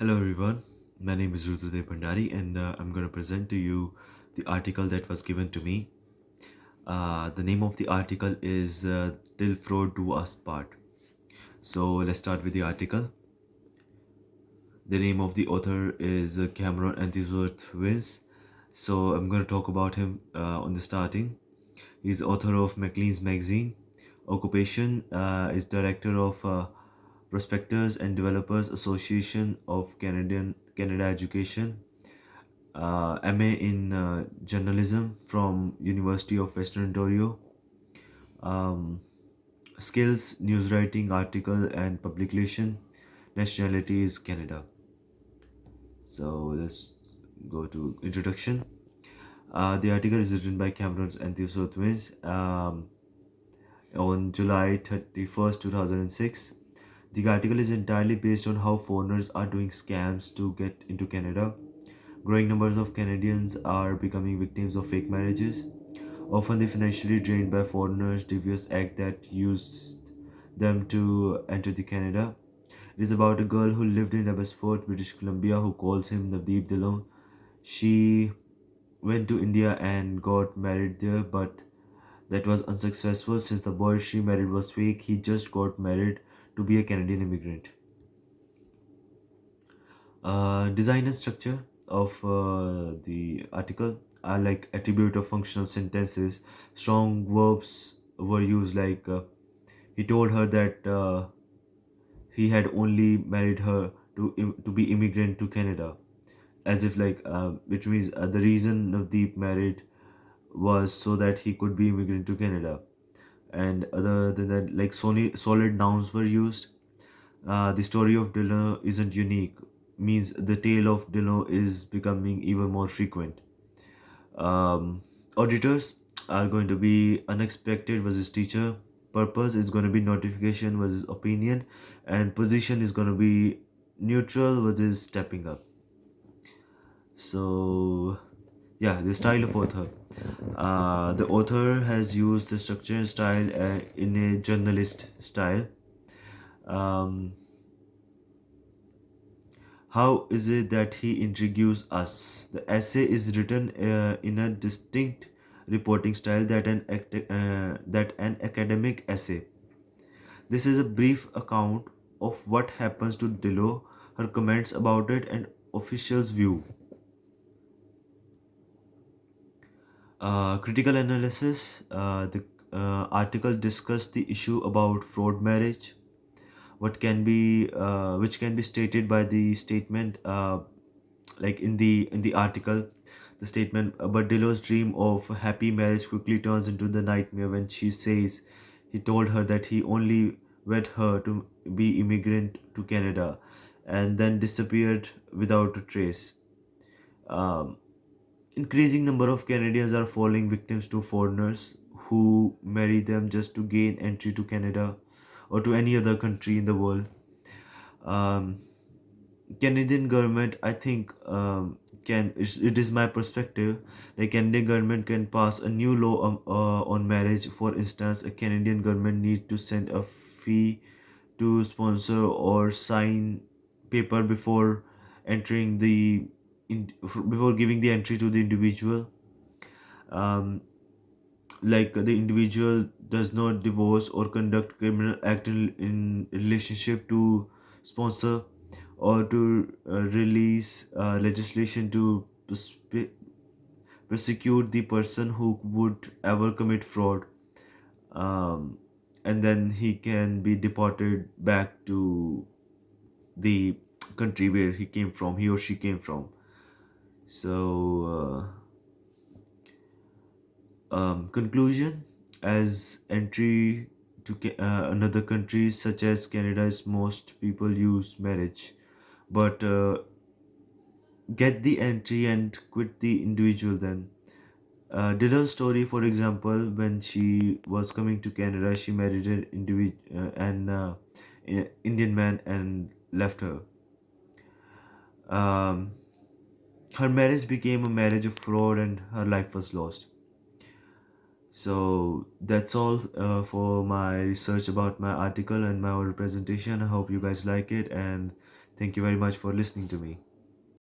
Hello everyone, my name is Rutudev Bhandari and I'm going to present to you the article that was given to me. The name of the article is Till Fraud Do Us Part. So let's start with the article. The name of the author is Cameron Antisworth Wins. So I'm going to talk about him on the starting. He's author of Maclean's Magazine. Occupation is director of Prospectors and Developers Association of Canada Education. MA in journalism from University of Western Ontario. Um, Skills, news writing, article, and publication. Nationality is Canada. So let's go to introduction. The article is written by Cameron Anthony on July 31st, 2006. The article is entirely based on how foreigners are doing scams to get into Canada. Growing numbers of Canadians are becoming victims of fake marriages, often they financially drained by foreigners' devious act that used them to enter the Canada. It is about a girl who lived in Abbotsford, British Columbia, who calls him Navdeep Dillon. She went to India and got married there, but that was unsuccessful since the boy she married was fake. He just got married to be a Canadian immigrant. Design and structure of the article are like attribute of functional sentences. Strong verbs were used like he told her that he had only married her to be immigrant to Canada, as if like which means the reason of the married was so that he could be immigrant to Canada. And other than that, like solid nouns were used. The story of Dillon isn't unique, means the tale of Dillon is becoming even more frequent. Um, Auditors are going to be unexpected versus teacher. Purpose is going to be notification versus opinion, and position is going to be neutral versus stepping up. So, yeah, the style of author. The author has used the structure and style in a journalist style. Um, How is it that he introduced us? The essay is written in a distinct reporting style that an academic essay. This is a brief account of what happens to Dilo, her comments about it, and officials' view. Critical analysis. The article discussed the issue about fraud marriage, which can be stated by the statement like in the article, the statement, but Dilo's dream of a happy marriage quickly turns into the nightmare when she says he told her that he only wed her to be immigrant to Canada and then disappeared without a trace. um, Increasing number of Canadians are falling victims to foreigners who marry them just to gain entry to Canada or to any other country in the world. um, Canadian government, I think, it is my perspective. The Canadian government can pass a new law on marriage. For instance, a Canadian government need to send a fee to sponsor or sign paper before entering before giving the entry to the individual. Um, like the individual does not divorce or conduct criminal act in relationship to sponsor or to release legislation to prosecute the person who would ever commit fraud, um, and then he can be deported back to the country where he or she came from. So conclusion, as entry to another countries such as Canada is most people use marriage, but get the entry and quit the individual then. Dylan's story, for example, when she was coming to Canada, she married an Indian man and left her. Um, Her marriage became a marriage of fraud and her life was lost. So that's all for my research about my article and my oral presentation. I hope you guys like it, and Thank you very much for listening to me.